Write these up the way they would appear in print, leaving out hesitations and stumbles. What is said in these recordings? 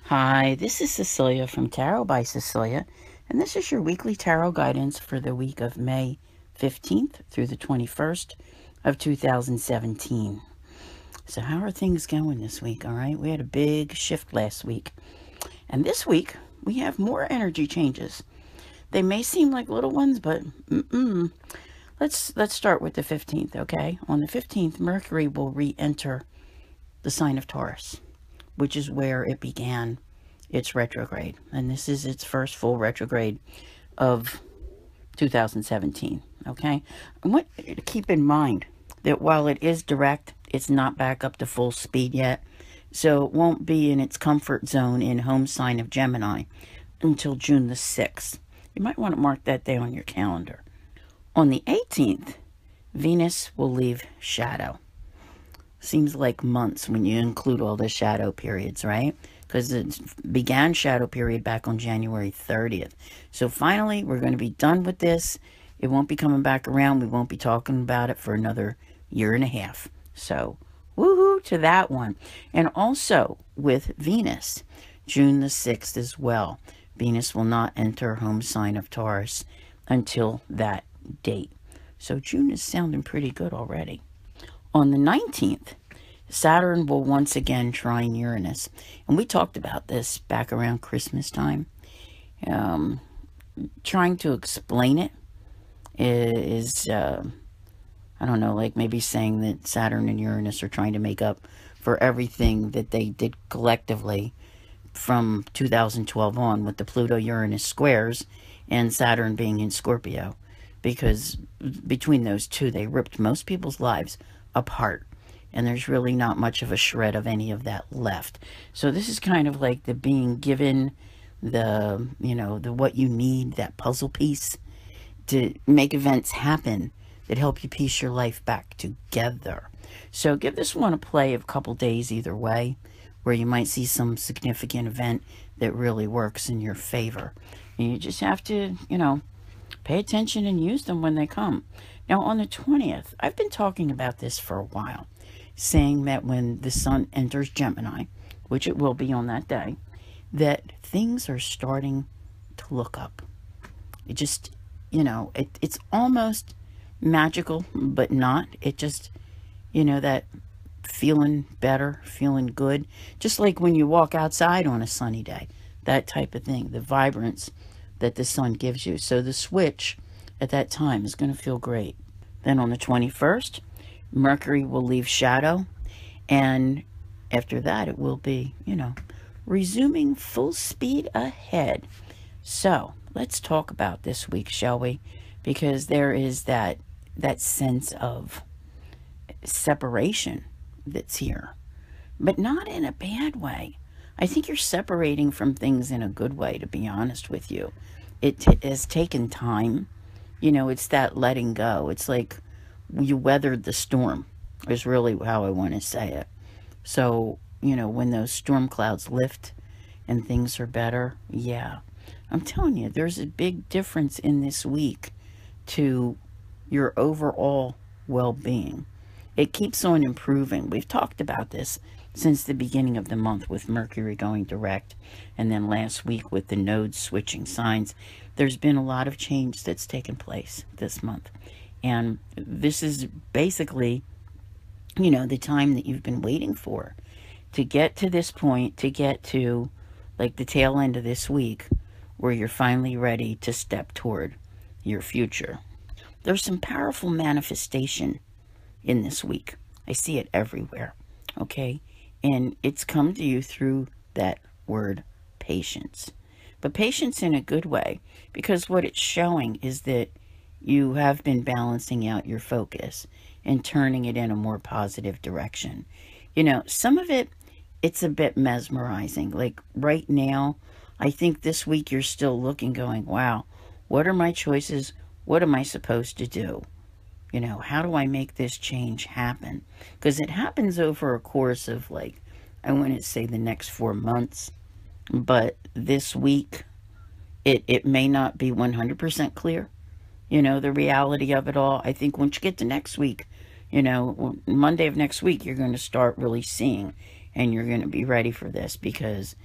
Hi, this is Cecilia from Tarot by Cecilia, and this is your weekly tarot guidance for the week of May 15th through the 21st of 2017. So how are things going this week, all right? We had a big shift last week, and this week we have more energy changes. They may seem like little ones, but let's start with the 15th, okay? On the 15th, Mercury will re-enter the sign of Taurus, which is where it began its retrograde. And this is its first full retrograde of 2017, okay? I want you to keep in mind that while it is direct, it's not back up to full speed yet. So it won't be in its comfort zone in home sign of Gemini until June the 6th. You might want to mark that day on your calendar. On the 18th, Venus will leave shadow. Seems like months when you include all the shadow periods, right? Because it began shadow period back on January 30th. So finally, we're going to be done with this. It won't be coming back around. We won't be talking about it for another year and a half. So, woohoo to that one. And also with Venus, June the 6th as well. Venus will not enter home sign of Taurus until that date. So June is sounding pretty good already. On the 19th, Saturn will once again trine Uranus. And we talked about this back around Christmas time. Trying to explain it is, I don't know, like maybe saying that Saturn and Uranus are trying to make up for everything that they did collectively from 2012 on with the Pluto-Uranus squares and Saturn being in Scorpio. Because between those two, they ripped most people's lives apart, and there's really not much of a shred of any of that left. So this is kind of like the being given the what you need, that puzzle piece to make events happen that help you piece your life back together. So give this one a play of a couple days either way, where you might see some significant event that really works in your favor. And you just have to, pay attention and use them when they come. Now, on the 20th, I've been talking about this for a while, saying that when the sun enters Gemini, which it will be on that day, that things are starting to look up. It just, it's almost magical, but not. It just, that feeling better, feeling good, just like when you walk outside on a sunny day, that type of thing, the vibrance that the sun gives you. So the switch at that time is going to feel great. Then on the 21st, Mercury will leave shadow, and after that it will be, resuming full speed ahead. So let's talk about this week, shall we? Because there is that sense of separation that's here, but not in a bad way. I think you're separating from things in a good way, to be honest with you. It has taken time. It's that letting go. It's like you weathered the storm, is really how I want to say it. So, when those storm clouds lift and things are better, yeah. I'm telling you, there's a big difference in this week to your overall well-being. It keeps on improving. We've talked about this since the beginning of the month with Mercury going direct, and then last week with the nodes switching signs. There's been a lot of change that's taken place this month. And this is basically, the time that you've been waiting for to get to this point, to get to like the tail end of this week where you're finally ready to step toward your future. There's some powerful manifestation in this week. I see it everywhere, okay? And it's come to you through that word patience. But patience in a good way, because what it's showing is that you have been balancing out your focus and turning it in a more positive direction. Some of it, it's a bit mesmerizing. Like right now, I think this week you're still looking, going, wow, what are my choices? What am I supposed to do? How do I make this change happen? Because it happens over a course of, like, I want to say the next 4 months. But this week, it may not be 100% clear, the reality of it all. I think once you get to next week, Monday of next week, you're going to start really seeing, and you're going to be ready for this, because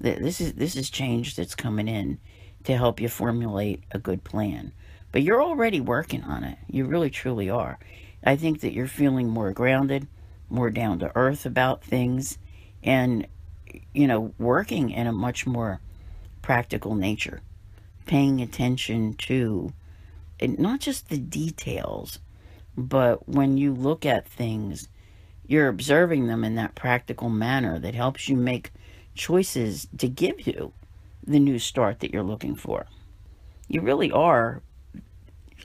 This is change that's coming in to help you formulate a good plan. But you're already working on it. You really truly are. I think that you're feeling more grounded, more down to earth about things, and working in a much more practical nature, paying attention to not just the details, but when you look at things, you're observing them in that practical manner that helps you make choices to give you the new start that you're looking for. You really are,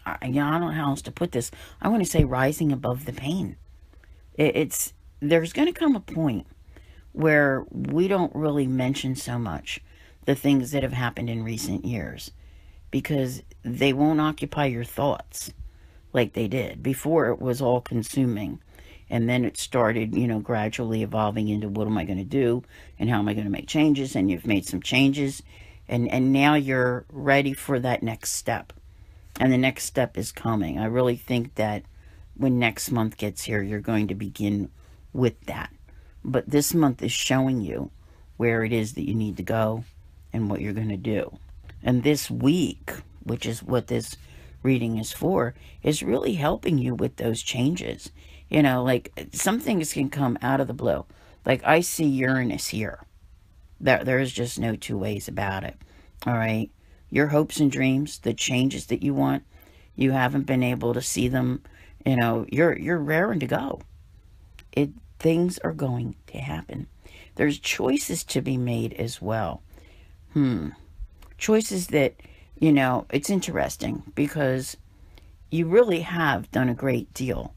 I don't know how else to put this. I want to say rising above the pain. There's going to come a point where we don't really mention so much the things that have happened in recent years because they won't occupy your thoughts like they did. Before, it was all consuming. And then it started, gradually evolving into what am I going to do and how am I going to make changes? And you've made some changes. And now you're ready for that next step. And the next step is coming. I really think that when next month gets here, you're going to begin with that. But this month is showing you where it is that you need to go and what you're going to do. And this week, which is what this reading is for, is really helping you with those changes. Like some things can come out of the blue. Like I see Uranus here. There is just no two ways about it. All right. Your hopes and dreams, the changes that you want, you haven't been able to see them. You're raring to go. Things are going to happen. There's choices to be made as well. Choices that, it's interesting because you really have done a great deal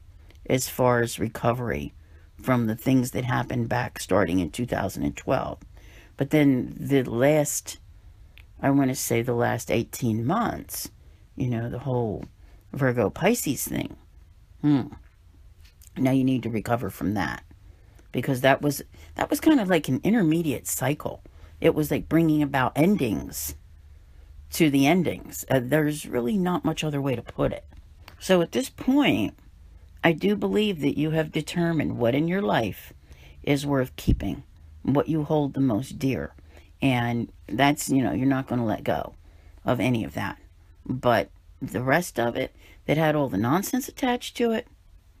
as far as recovery from the things that happened back starting in 2012. But then the last 18 months, the whole Virgo Pisces thing. Now you need to recover from that. Because that was kind of like an intermediate cycle. It was like bringing about endings to the endings. There's really not much other way to put it. So at this point, I do believe that you have determined what in your life is worth keeping, what you hold the most dear. And that's, you're not going to let go of any of that. But the rest of it that had all the nonsense attached to it,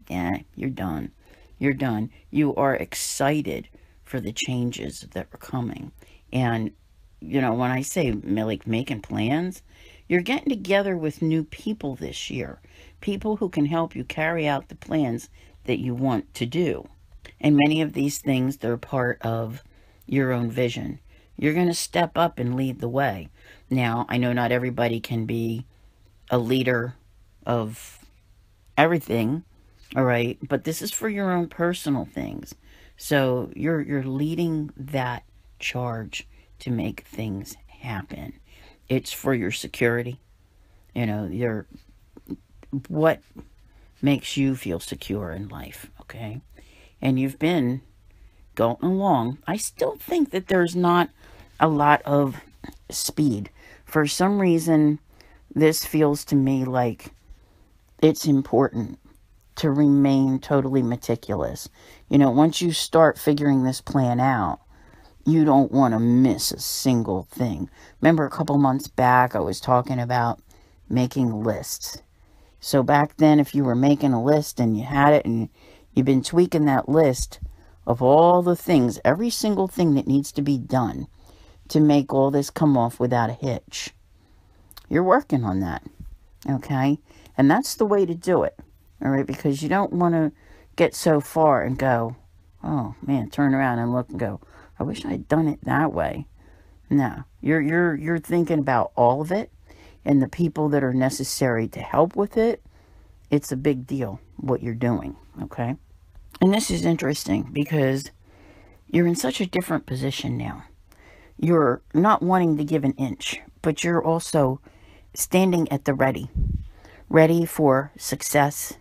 yeah, you're done. You're done. You are excited for the changes that are coming. And, when I say like making plans, you're getting together with new people this year. People who can help you carry out the plans that you want to do. And many of these things, they're part of your own vision. You're going to step up and lead the way. Now, I know not everybody can be a leader of everything. All right, but this is for your own personal things. So you're leading that charge to make things happen. It's for your security. What makes you feel secure in life, okay? And you've been going along. I still think that there's not a lot of speed. For some reason, this feels to me like it's important to remain totally meticulous. Once you start figuring this plan out, you don't want to miss a single thing. Remember a couple months back, I was talking about making lists. So back then, if you were making a list and you had it and you've been tweaking that list of all the things, every single thing that needs to be done to make all this come off without a hitch. You're working on that, okay? And that's the way to do it. All right, because you don't want to get so far and go, oh man, turn around and look and go, I wish I'd done it that way. No, you're thinking about all of it and the people that are necessary to help with it. It's a big deal what you're doing, okay? And this is interesting because you're in such a different position now. You're not wanting to give an inch, but you're also standing at the ready for success,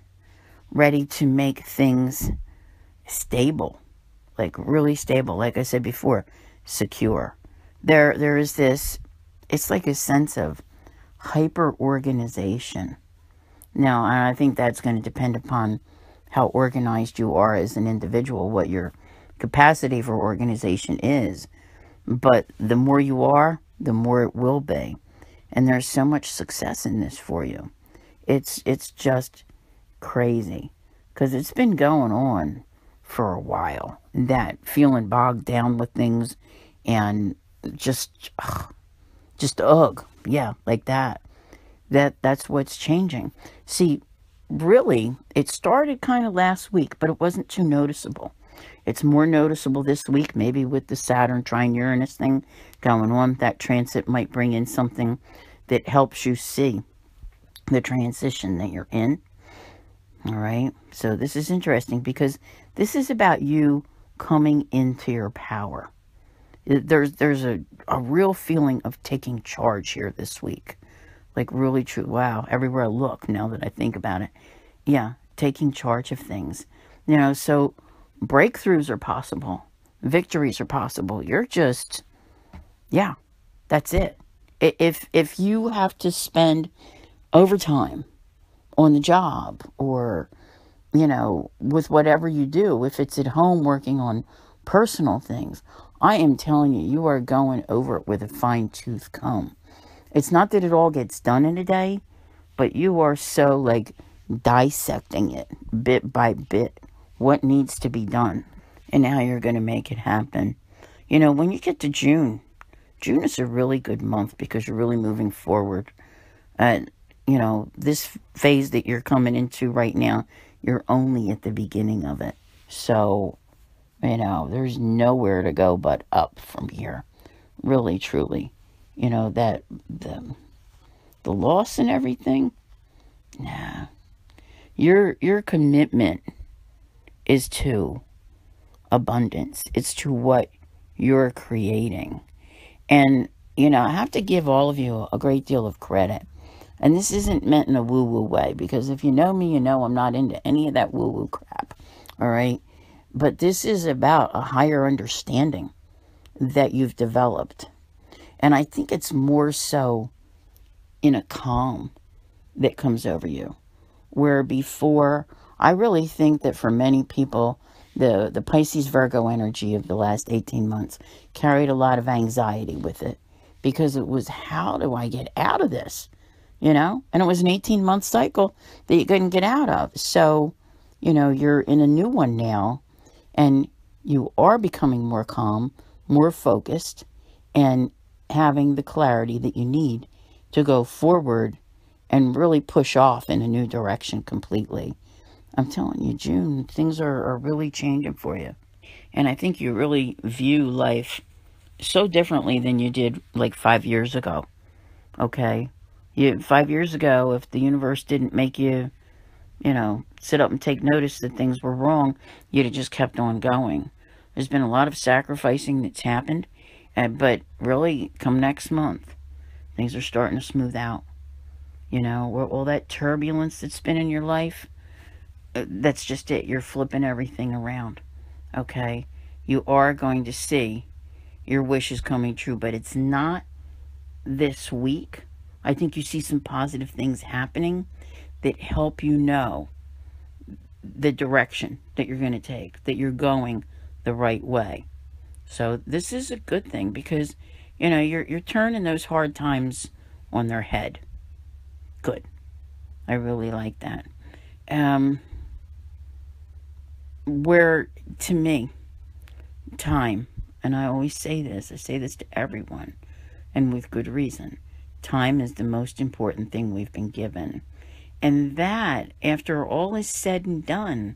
ready to make things stable, like really stable. Like I said before, secure. There is this, it's like a sense of hyper organization. Now, I think that's going to depend upon how organized you are as an individual, what your capacity for organization is. But the more you are, the more it will be. And there's so much success in this for you. It's just crazy because it's been going on for a while. That feeling bogged down with things and just ugh, yeah, like that. That's what's changing. See, really, it started kind of last week, but it wasn't too noticeable. It's more noticeable this week, maybe with the Saturn trine Uranus thing going on. That transit might bring in something that helps you see the transition that you're in. All right. So this is interesting because this is about you coming into your power. There's a real feeling of taking charge here this week. Like really true. Wow. Everywhere I look now that I think about it. Yeah. Taking charge of things. So breakthroughs are possible. Victories are possible. You're just, yeah, that's it. If you have to spend overtime on the job or, with whatever you do, if it's at home working on personal things, I am telling you, you are going over it with a fine-tooth comb. It's not that it all gets done in a day, but you are so like dissecting it bit by bit, what needs to be done and how you're going to make it happen. When you get to June is a really good month because you're really moving forward. This phase that you're coming into right now, you're only at the beginning of it. So, there's nowhere to go but up from here. Really, truly. That the loss and everything, nah. Your commitment is to abundance. It's to what you're creating. And, I have to give all of you a great deal of credit. And this isn't meant in a woo-woo way, because if you know me, you know I'm not into any of that woo-woo crap, all right? But this is about a higher understanding that you've developed. And I think it's more so in a calm that comes over you. Where before, I really think that for many people, the Pisces Virgo energy of the last 18 months carried a lot of anxiety with it. Because it was, how do I get out of this? And it was an 18-month cycle that you couldn't get out of. So, you're in a new one now, and you are becoming more calm, more focused, and having the clarity that you need to go forward and really push off in a new direction completely. I'm telling you, June, things are really changing for you. And I think you really view life so differently than you did like 5 years ago. Okay? 5 years ago, if the universe didn't make you, sit up and take notice that things were wrong, you'd have just kept on going. There's been a lot of sacrificing that's happened, but really, come next month, things are starting to smooth out. All that turbulence that's been in your life, that's just it. You're flipping everything around, okay? You are going to see your wishes coming true, but it's not this week. I think you see some positive things happening that help you know the direction that you're going to take, that you're going the right way. So this is a good thing because, you're turning those hard times on their head. Good. I really like that. Where, to me, time, and I always say this, I say this to everyone, and with good reason, time is the most important thing we've been given. And that, after all is said and done,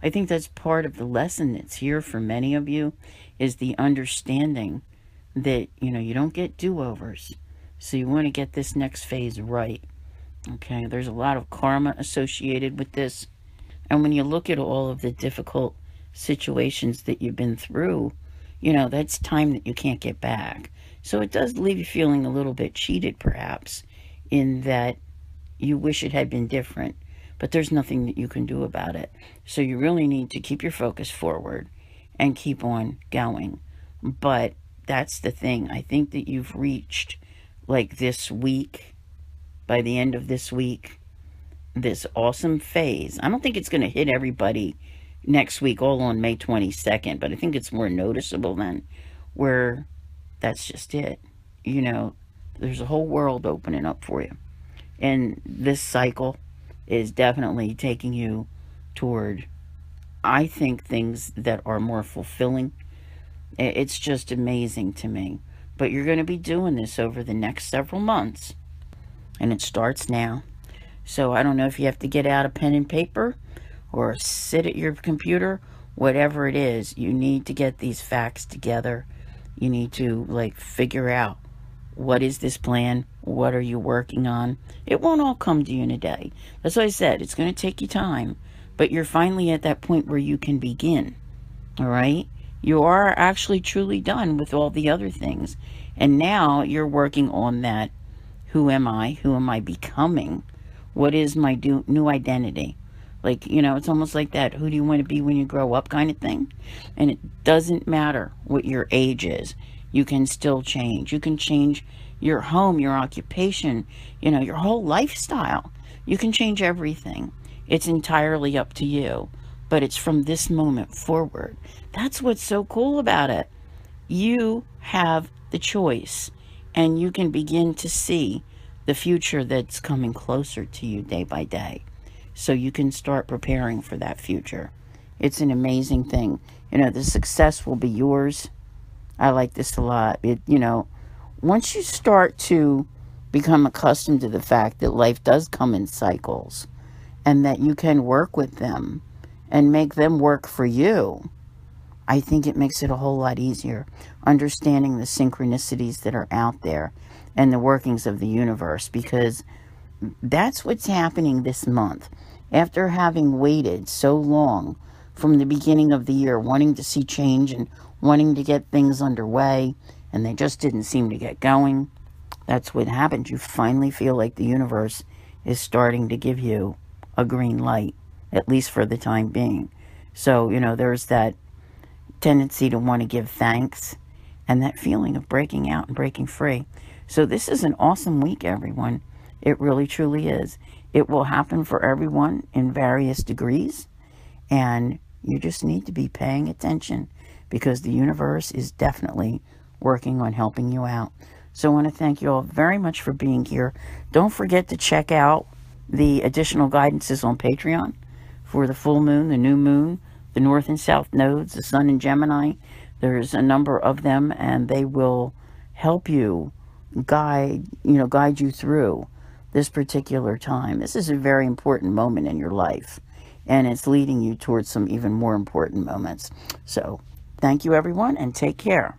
I think that's part of the lesson that's here for many of you, is the understanding that, you don't get do-overs. So you want to get this next phase right. Okay, there's a lot of karma associated with this. And when you look at all of the difficult situations that you've been through, that's time that you can't get back. So it does leave you feeling a little bit cheated, perhaps, in that you wish it had been different, but there's nothing that you can do about it. So you really need to keep your focus forward and keep on going. But that's the thing. I think that you've reached, like this week, by the end of this week, this awesome phase. I don't think it's going to hit everybody next week, all on May 22nd, but I think it's more noticeable then, where that's just it. You know, there's a whole world opening up for you. And this cycle is definitely taking you toward, I think, things that are more fulfilling. It's just amazing to me. But you're going to be doing this over the next several months. And it starts now. So I don't know if you have to get out a pen and paper or sit at your computer. Whatever it is, you need to get these facts together. You need to, like, figure out, what is this plan? What are you working on? It won't all come to you in a day. That's what I said. It's going to take you time. But you're finally at that point where you can begin. All right? You are actually truly done with all the other things. And now you're working on that. Who am I? Who am I becoming? What is my new identity? Like, you know, it's almost like that, who do you want to be when you grow up kind of thing. And it doesn't matter what your age is. You can still change. You can change your home, your occupation, you know, your whole lifestyle. You can change everything. It's entirely up to you. But it's from this moment forward. That's what's so cool about it. You have the choice. And you can begin to see the future that's coming closer to you day by day. So you can start preparing for that future. It's an amazing thing. You know, the success will be yours. I like this a lot. You know, once you start to become accustomed to the fact that life does come in cycles and that you can work with them and make them work for you, I think it makes it a whole lot easier. Understanding the synchronicities that are out there and the workings of the universe, because that's what's happening this month. After having waited so long from the beginning of the year, wanting to see change and wanting to get things underway, and they just didn't seem to get going, that's what happened. You finally feel like the universe is starting to give you a green light, at least for the time being. So, you know, there's that tendency to want to give thanks and that feeling of breaking out and breaking free. So this is an awesome week, everyone. It really, truly is. It will happen for everyone in various degrees, and you just need to be paying attention because the universe is definitely working on helping you out. So I want to thank you all very much for being here. Don't forget to check out the additional guidances on Patreon for the full moon, the new moon, the north and south nodes, the sun in Gemini. There's a number of them, and they will help you guide you through this particular time. This is a very important moment in your life, and it's leading you towards some even more important moments. So thank you, everyone, and take care.